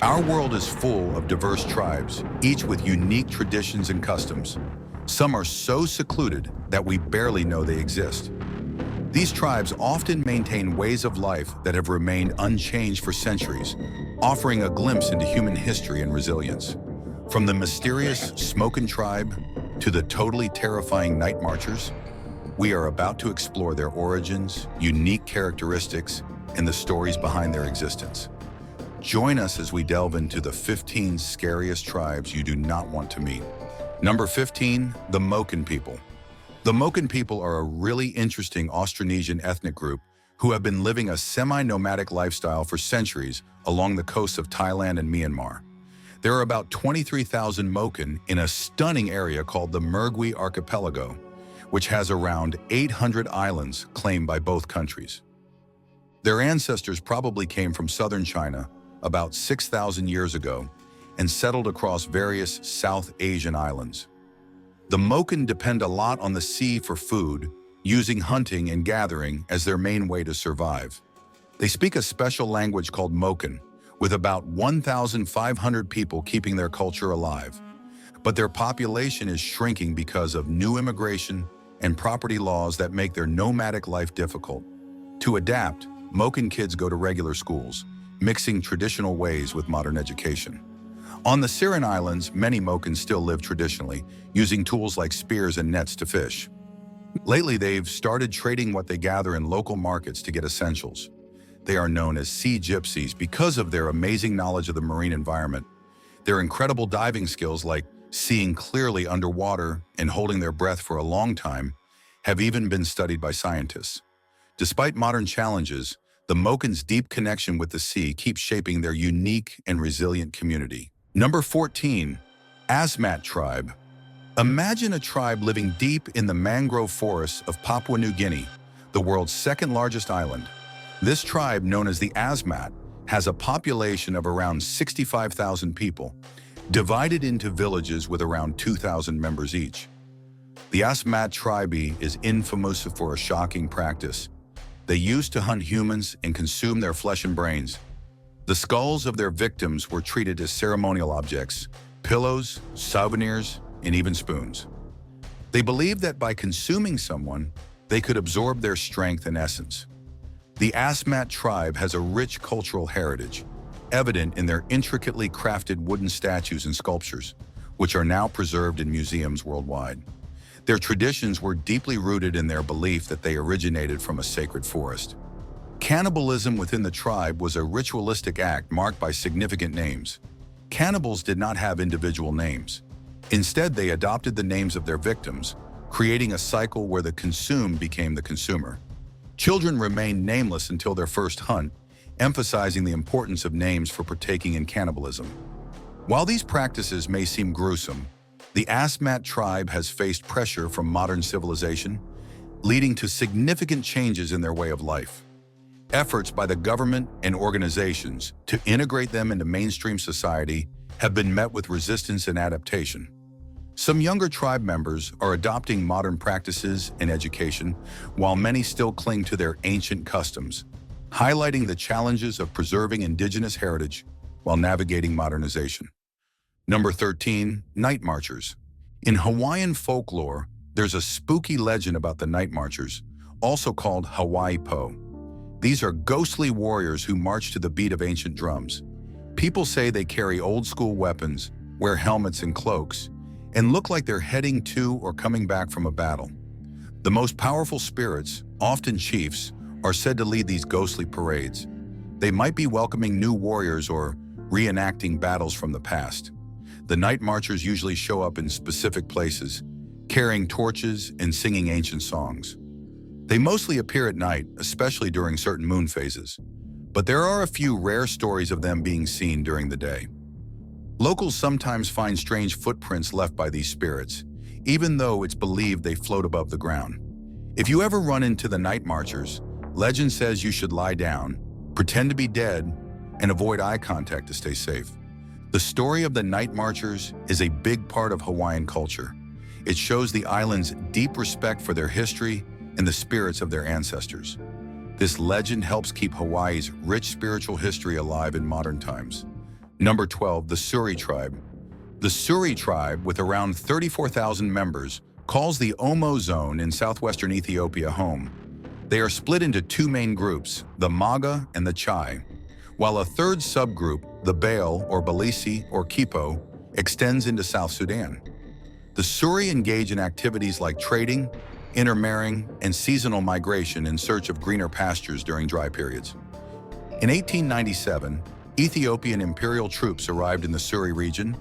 Our world is full of diverse tribes, each with unique traditions and customs. Some are so secluded that we barely know they exist. These tribes often maintain ways of life that have remained unchanged for centuries, offering a glimpse into human history and resilience. From the mysterious Mochen Tribe to the totally terrifying Night Marchers, we are about to explore their origins, unique characteristics, and the stories behind their existence. Join us as we delve into the 15 scariest tribes you do not want to meet. Number 15, the Mochen People. The Mochen People are a really interesting Austronesian ethnic group who have been living a semi-nomadic lifestyle for centuries along the coasts of Thailand and Myanmar. There are about 23,000 Mochen in a stunning area called the Mergui Archipelago, which has around 800 islands claimed by both countries. Their ancestors probably came from southern China about 6,000 years ago and settled across various South Asian islands. The Mochen depend a lot on the sea for food, using hunting and gathering as their main way to survive. They speak a special language called Mochen, with about 1,500 people keeping their culture alive. But their population is shrinking because of new immigration and property laws that make their nomadic life difficult. To adapt, Mochen kids go to regular schools, mixing traditional ways with modern education. On the Siren Islands, many Mochen still live traditionally, using tools like spears and nets to fish. Lately, they've started trading what they gather in local markets to get essentials. They are known as sea gypsies because of their amazing knowledge of the marine environment. Their incredible diving skills, like seeing clearly underwater and holding their breath for a long time, have even been studied by scientists. Despite modern challenges, the Mochen's deep connection with the sea keeps shaping their unique and resilient community. Number 14, Asmat Tribe. Imagine a tribe living deep in the mangrove forests of Papua New Guinea, the world's second largest island. This tribe, known as the Asmat, has a population of around 65,000 people, divided into villages with around 2,000 members each. The Asmat Tribe is infamous for a shocking practice. They used to hunt humans and consume their flesh and brains. The skulls of their victims were treated as ceremonial objects, pillows, souvenirs, and even spoons. They believed that by consuming someone, they could absorb their strength and essence. The Asmat Tribe has a rich cultural heritage, evident in their intricately crafted wooden statues and sculptures, which are now preserved in museums worldwide. Their traditions were deeply rooted in their belief that they originated from a sacred forest. Cannibalism within the tribe was a ritualistic act marked by significant names. Cannibals did not have individual names. Instead, they adopted the names of their victims, creating a cycle where the consumed became the consumer. Children remained nameless until their first hunt, emphasizing the importance of names for partaking in cannibalism. While these practices may seem gruesome, the Asmat Tribe has faced pressure from modern civilization, leading to significant changes in their way of life. Efforts by the government and organizations to integrate them into mainstream society have been met with resistance and adaptation. Some younger tribe members are adopting modern practices and education, while many still cling to their ancient customs, highlighting the challenges of preserving indigenous heritage while navigating modernization. Number 13, Night Marchers. In Hawaiian folklore, there's a spooky legend about the Night Marchers, also called Hawaii Po. These are ghostly warriors who march to the beat of ancient drums. People say they carry old-school weapons, wear helmets and cloaks, and look like they're heading to or coming back from a battle. The most powerful spirits, often chiefs, are said to lead these ghostly parades. They might be welcoming new warriors or reenacting battles from the past. The Night Marchers usually show up in specific places, carrying torches and singing ancient songs. They mostly appear at night, especially during certain moon phases, but there are a few rare stories of them being seen during the day. Locals sometimes find strange footprints left by these spirits, even though it's believed they float above the ground. If you ever run into the Night Marchers, legend says you should lie down, pretend to be dead, and avoid eye contact to stay safe. The story of the Night Marchers is a big part of Hawaiian culture. It shows the island's deep respect for their history and the spirits of their ancestors. This legend helps keep Hawaii's rich spiritual history alive in modern times. Number 12, the Suri Tribe. The Suri Tribe, with around 34,000 members, calls the Omo Zone in southwestern Ethiopia home. They are split into two main groups, the Maga and the Chai, while a third subgroup, the Bale or Balisi or Kipo, extends into South Sudan. The Suri engage in activities like trading, intermarrying, and seasonal migration in search of greener pastures during dry periods. In 1897, Ethiopian imperial troops arrived in the Suri region,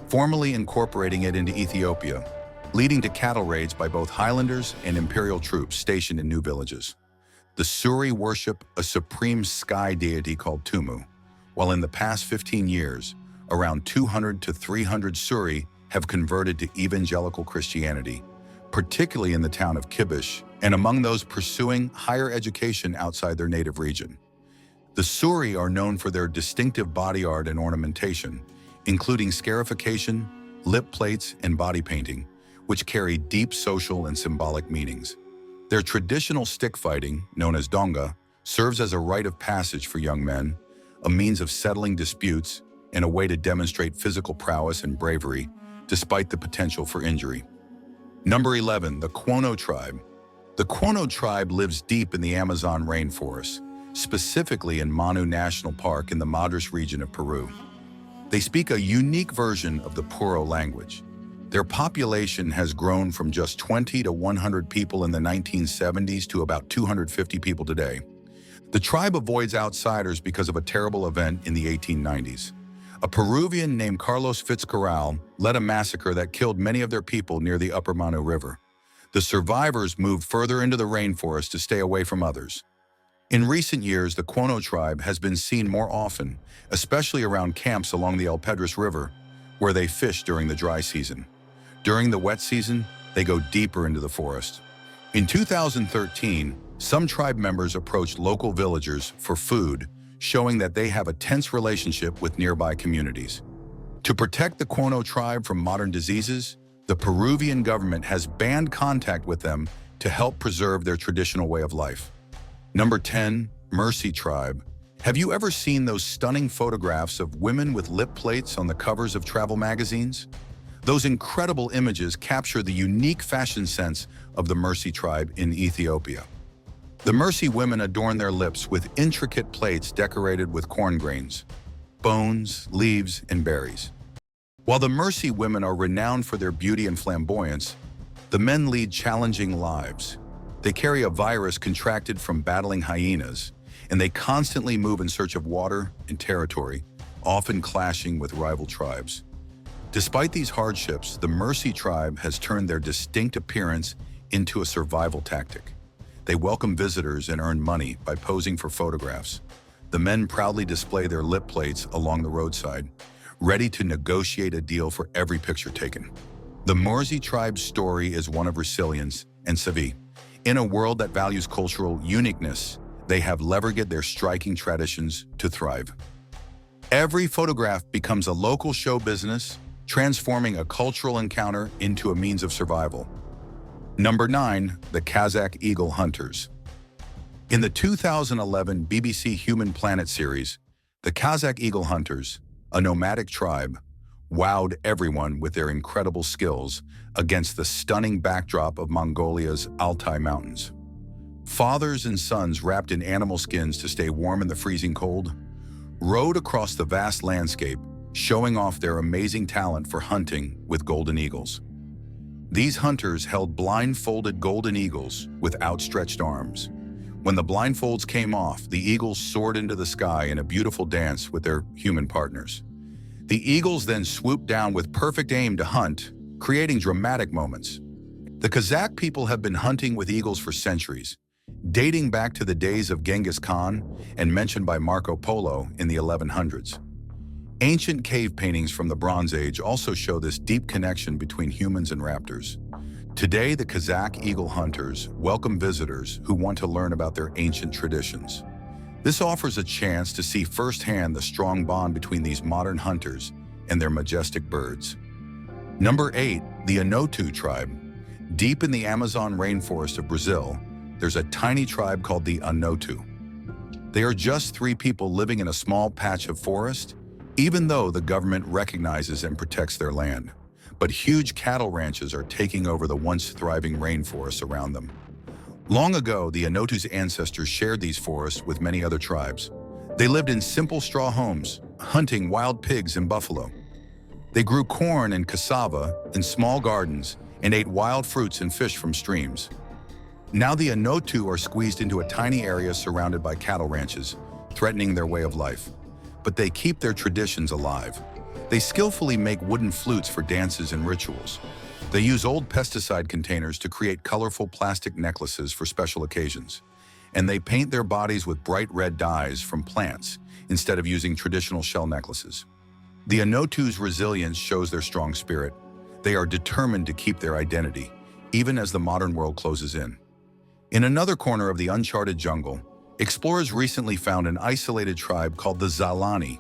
formally incorporating it into Ethiopia, leading to cattle raids by both Highlanders and imperial troops stationed in new villages. The Suri worship a supreme sky deity called Tumu, while in the past 15 years, around 200 to 300 Suri have converted to evangelical Christianity, particularly in the town of Kibish, and among those pursuing higher education outside their native region. The Suri are known for their distinctive body art and ornamentation, including scarification, lip plates, and body painting, which carry deep social and symbolic meanings. Their traditional stick fighting, known as donga, serves as a rite of passage for young men, a means of settling disputes, and a way to demonstrate physical prowess and bravery, despite the potential for injury. Number 11, the Quono Tribe. The Quono Tribe lives deep in the Amazon rainforest, specifically in Manu National Park in the Madras region of Peru. They speak a unique version of the Puro language. Their population has grown from just 20 to 100 people in the 1970s to about 250 people today. The tribe avoids outsiders because of a terrible event in the 1890s. A Peruvian named Carlos Fitzcarral led a massacre that killed many of their people near the Upper Manu River. The survivors moved further into the rainforest to stay away from others. In recent years, the Quono Tribe has been seen more often, especially around camps along the El Pedres River, where they fish during the dry season. During the wet season, they go deeper into the forest. In 2013, some tribe members approached local villagers for food, showing that they have a tense relationship with nearby communities. To protect the Quono Tribe from modern diseases, the Peruvian government has banned contact with them to help preserve their traditional way of life. Number 10, Mercy Tribe. Have you ever seen those stunning photographs of women with lip plates on the covers of travel magazines? Those incredible images capture the unique fashion sense of the Mercy Tribe in Ethiopia. The Mercy women adorn their lips with intricate plates decorated with corn grains, bones, leaves, and berries. While the Mercy women are renowned for their beauty and flamboyance, the men lead challenging lives. They carry a virus contracted from battling hyenas, and they constantly move in search of water and territory, often clashing with rival tribes. Despite these hardships, the Mercy Tribe has turned their distinct appearance into a survival tactic. They welcome visitors and earn money by posing for photographs. The men proudly display their lip plates along the roadside, ready to negotiate a deal for every picture taken. The Mercy Tribe's story is one of resilience and savvy. In a world that values cultural uniqueness, they have leveraged their striking traditions to thrive. Every photograph becomes a local show business, transforming a cultural encounter into a means of survival. Number 9, the Kazak Eagle Hunters. In the 2011 BBC Human Planet series, the Kazak Eagle Hunters, a nomadic tribe, wowed everyone with their incredible skills against the stunning backdrop of Mongolia's Altai Mountains. Fathers and sons wrapped in animal skins to stay warm in the freezing cold, rode across the vast landscape, showing off their amazing talent for hunting with golden eagles. These hunters held blindfolded golden eagles with outstretched arms. When the blindfolds came off, the eagles soared into the sky in a beautiful dance with their human partners. The eagles then swooped down with perfect aim to hunt, creating dramatic moments. The Kazak people have been hunting with eagles for centuries, dating back to the days of Genghis Khan and mentioned by Marco Polo in the 1100s. Ancient cave paintings from the Bronze Age also show this deep connection between humans and raptors. Today, the Kazak eagle hunters welcome visitors who want to learn about their ancient traditions. This offers a chance to see firsthand the strong bond between these modern hunters and their majestic birds. Number 8, the Anotu Tribe. Deep in the Amazon rainforest of Brazil, there's a tiny tribe called the Anotu. They are just 3 people living in a small patch of forest, even though the government recognizes and protects their land. But huge cattle ranches are taking over the once thriving rainforests around them. Long ago, the Onotu's ancestors shared these forests with many other tribes. They lived in simple straw homes, hunting wild pigs and buffalo. They grew corn and cassava in small gardens and ate wild fruits and fish from streams. Now the Onotu are squeezed into a tiny area surrounded by cattle ranches, threatening their way of life. But they keep their traditions alive. They skillfully make wooden flutes for dances and rituals. They use old pesticide containers to create colorful plastic necklaces for special occasions. And they paint their bodies with bright red dyes from plants instead of using traditional shell necklaces. The Onotu's resilience shows their strong spirit. They are determined to keep their identity, even as the modern world closes in. In another corner of the uncharted jungle, explorers recently found an isolated tribe called the Zalani.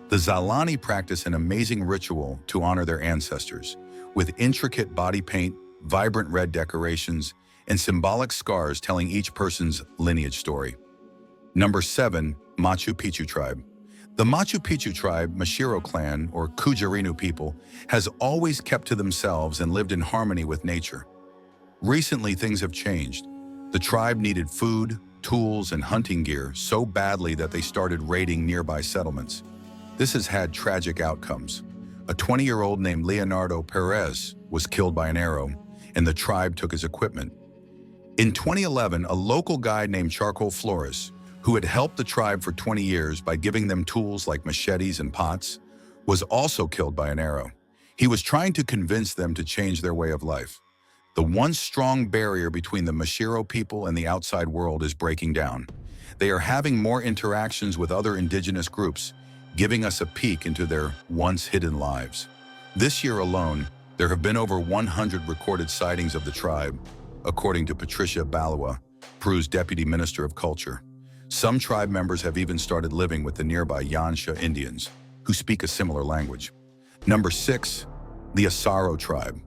The Zalani practice an amazing ritual to honor their ancestors, with intricate body paint, vibrant red decorations, and symbolic scars telling each person's lineage story. Number 7, Machu Picchu Tribe. The Machu Picchu tribe, Mashiro clan, or Kujarinu people, has always kept to themselves and lived in harmony with nature. Recently, things have changed. The tribe needed food, tools, and hunting gear so badly that they started raiding nearby settlements. This has had tragic outcomes. A 20-year-old named Leonardo Perez was killed by an arrow, and the tribe took his equipment. In 2011, a local guide named Charcoal Flores, who had helped the tribe for 20 years by giving them tools like machetes and pots, was also killed by an arrow. He was trying to convince them to change their way of life. The once strong barrier between the Mashiro people and the outside world is breaking down. They are having more interactions with other indigenous groups, giving us a peek into their once hidden lives. This year alone, there have been over 100 recorded sightings of the tribe, according to Patricia Balua, Peru's Deputy Minister of Culture. Some tribe members have even started living with the nearby Yansha Indians, who speak a similar language. Number 6, the Assaro Tribe.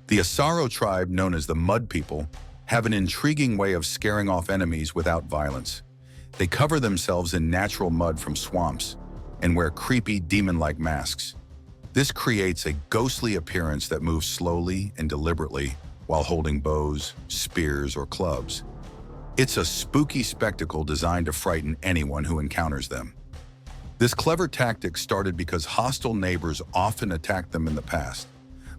The Assaro Tribe, known as the Mud People, have an intriguing way of scaring off enemies without violence. They cover themselves in natural mud from swamps and wear creepy, demon-like masks. This creates a ghostly appearance that moves slowly and deliberately while holding bows, spears, or clubs. It's a spooky spectacle designed to frighten anyone who encounters them. This clever tactic started because hostile neighbors often attacked them in the past.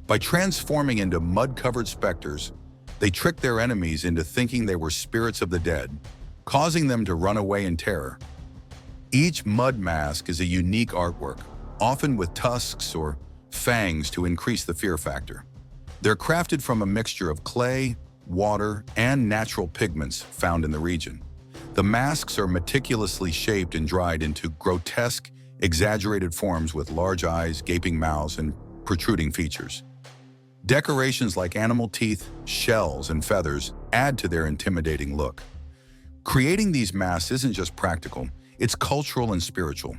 By transforming into mud-covered specters, they tricked their enemies into thinking they were spirits of the dead, causing them to run away in terror. Each mud mask is a unique artwork, often with tusks or fangs to increase the fear factor. They're crafted from a mixture of clay, water, and natural pigments found in the region. The masks are meticulously shaped and dried into grotesque, exaggerated forms with large eyes, gaping mouths, and protruding features. Decorations like animal teeth, shells, and feathers add to their intimidating look. Creating these masks isn't just practical, it's cultural and spiritual.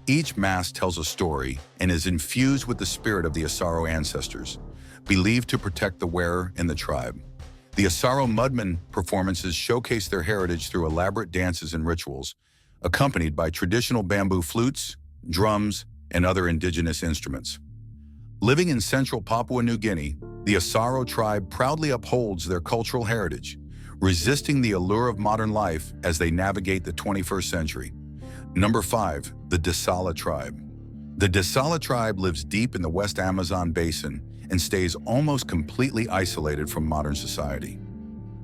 Each mask tells a story and is infused with the spirit of the Assaro ancestors, believed to protect the wearer and the tribe. The Assaro Mudmen performances showcase their heritage through elaborate dances and rituals, accompanied by traditional bamboo flutes, drums, and other indigenous instruments. Living in central Papua New Guinea, the Assaro Tribe proudly upholds their cultural heritage, resisting the allure of modern life as they navigate the 21st century. Number 5, the Dalala Tribe. The Dalala Tribe lives deep in the West Amazon basin and stays almost completely isolated from modern society.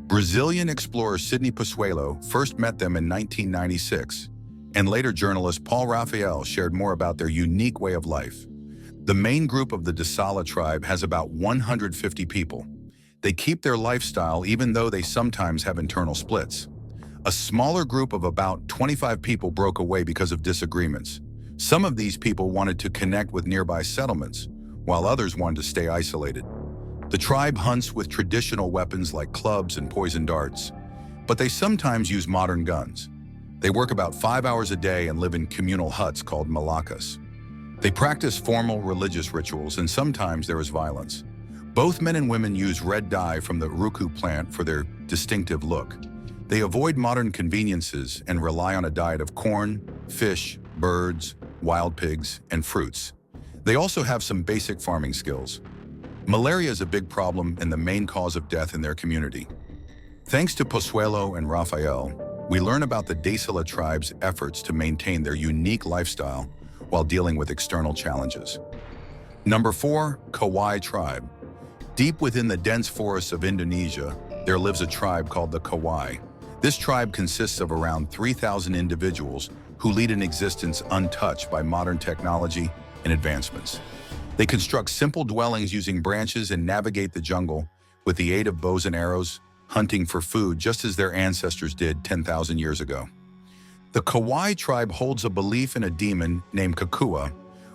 Brazilian explorer Sidney Pozuelo first met them in 1996, and later journalist Paul Raphael shared more about their unique way of life. The main group of the Dalala Tribe has about 150 people. They keep their lifestyle even though they sometimes have internal splits. A smaller group of about 25 people broke away because of disagreements. Some of these people wanted to connect with nearby settlements, while others wanted to stay isolated. The tribe hunts with traditional weapons like clubs and poison darts, but they sometimes use modern guns. They work about 5 hours a day and live in communal huts called malakas. They practice formal religious rituals, and sometimes there is violence. Both men and women use red dye from the uruku plant for their distinctive look. They avoid modern conveniences and rely on a diet of corn, fish, birds, wild pigs, and fruits. They also have some basic farming skills. Malaria is a big problem and the main cause of death in their community. Thanks to Pozuelo and Rafael, we learn about the Dalala Tribe's efforts to maintain their unique lifestyle while dealing with external challenges. Number 4, Kawai Tribe. Deep within the dense forests of Indonesia, there lives a tribe called the Kawai. This tribe consists of around 3,000 individuals who lead an existence untouched by modern technology and advancements. They construct simple dwellings using branches and navigate the jungle with the aid of bows and arrows, hunting for food just as their ancestors did 10,000 years ago. The Kawai tribe holds a belief in a demon named Kakua,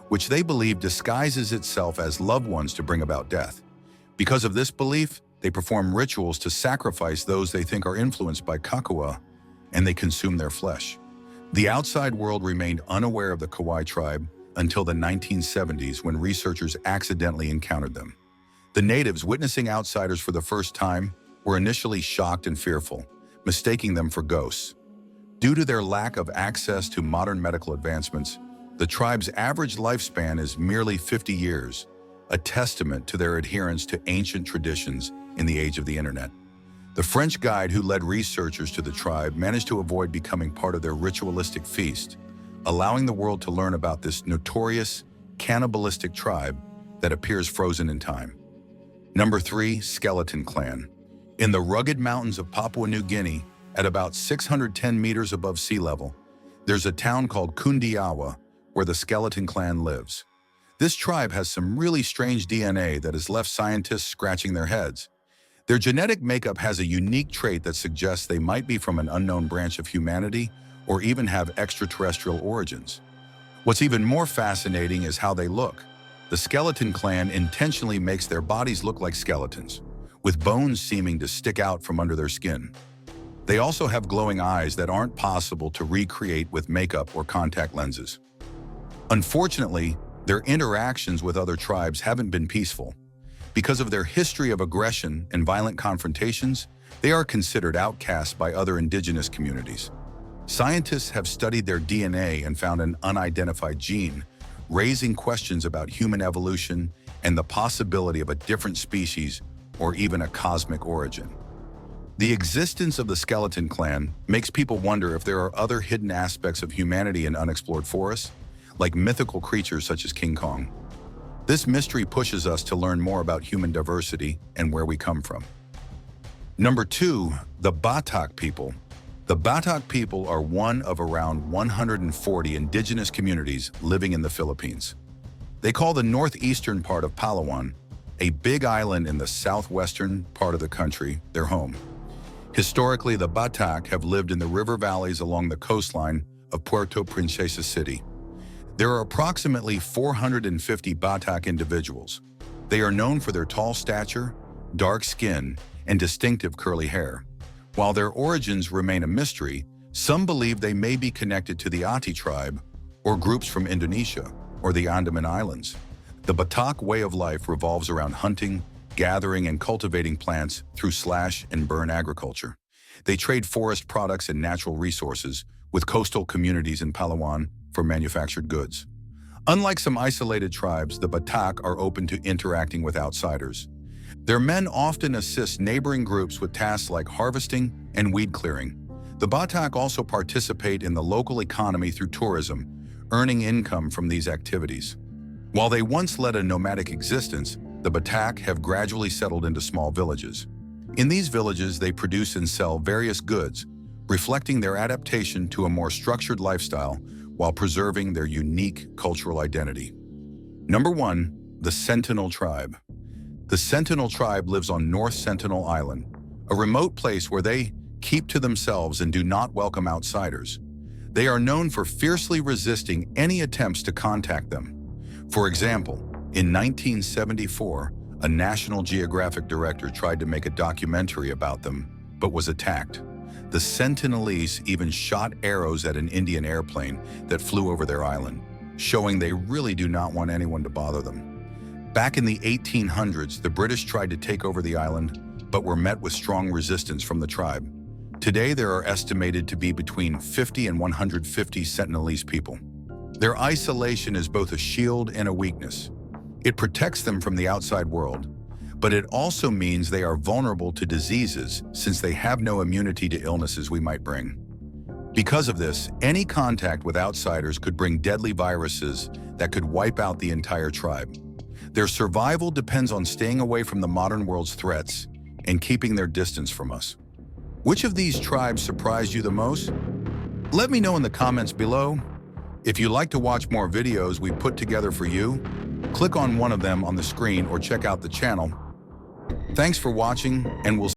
which they believe disguises itself as loved ones to bring about death. Because of this belief, they perform rituals to sacrifice those they think are influenced by Kakua, and they consume their flesh. The outside world remained unaware of the Kawai tribe until the 1970s when researchers accidentally encountered them. The natives, witnessing outsiders for the first time, were initially shocked and fearful, mistaking them for ghosts. Due to their lack of access to modern medical advancements, the tribe's average lifespan is merely 50 years, a testament to their adherence to ancient traditions in the age of the internet. The French guide who led researchers to the tribe managed to avoid becoming part of their ritualistic feast, allowing the world to learn about this notorious, cannibalistic tribe that appears frozen in time. Number 3, Skeleton Clan. In the rugged mountains of Papua New Guinea, at about 610 meters above sea level, there's a town called Kundiawa where the Skeleton Clan lives. This tribe has some really strange DNA that has left scientists scratching their heads. Their genetic makeup has a unique trait that suggests they might be from an unknown branch of humanity or even have extraterrestrial origins. What's even more fascinating is how they look. The Skeleton Clan intentionally makes their bodies look like skeletons, with bones seeming to stick out from under their skin. They also have glowing eyes that aren't possible to recreate with makeup or contact lenses. Unfortunately, their interactions with other tribes haven't been peaceful. Because of their history of aggression and violent confrontations, they are considered outcasts by other indigenous communities. Scientists have studied their DNA and found an unidentified gene, raising questions about human evolution and the possibility of a different species or even a cosmic origin. The existence of the Skeleton Clan makes people wonder if there are other hidden aspects of humanity in unexplored forests, like mythical creatures such as King Kong. This mystery pushes us to learn more about human diversity and where we come from. Number 2, the Batak People. The Batak People are one of around 140 indigenous communities living in the Philippines. They call the northeastern part of Palawan, a big island in the southwestern part of the country, their home. Historically, the Batak have lived in the river valleys along the coastline of Puerto Princesa City. There are approximately 450 Batak individuals. They are known for their tall stature, dark skin, and distinctive curly hair. While their origins remain a mystery, some believe they may be connected to the Ati tribe or groups from Indonesia or the Andaman Islands. The Batak way of life revolves around hunting, gathering, and cultivating plants through slash and burn agriculture. They trade forest products and natural resources with coastal communities in Palawan for manufactured goods. Unlike some isolated tribes, the Batak are open to interacting with outsiders. Their men often assist neighboring groups with tasks like harvesting and weed clearing. The Batak also participate in the local economy through tourism, earning income from these activities. While they once led a nomadic existence, the Batak have gradually settled into small villages. In these villages, they produce and sell various goods, reflecting their adaptation to a more structured lifestyle while preserving their unique cultural identity. Number 1, the Sentinel Tribe. The Sentinel Tribe lives on North Sentinel Island, a remote place where they keep to themselves and do not welcome outsiders. They are known for fiercely resisting any attempts to contact them. For example, in 1974, a National Geographic director tried to make a documentary about them, but was attacked. The Sentinelese even shot arrows at an Indian airplane that flew over their island, showing they really do not want anyone to bother them. Back in the 1800s, the British tried to take over the island, but were met with strong resistance from the tribe. Today, there are estimated to be between 50 and 150 Sentinelese people. Their isolation is both a shield and a weakness. It protects them from the outside world, but it also means they are vulnerable to diseases since they have no immunity to illnesses we might bring. Because of this, any contact with outsiders could bring deadly viruses that could wipe out the entire tribe. Their survival depends on staying away from the modern world's threats and keeping their distance from us. Which of these tribes surprised you the most? Let me know in the comments below. If you'd like to watch more videos we put together for you, click on one of them on the screen or check out the channel. Thanks for watching, and we'll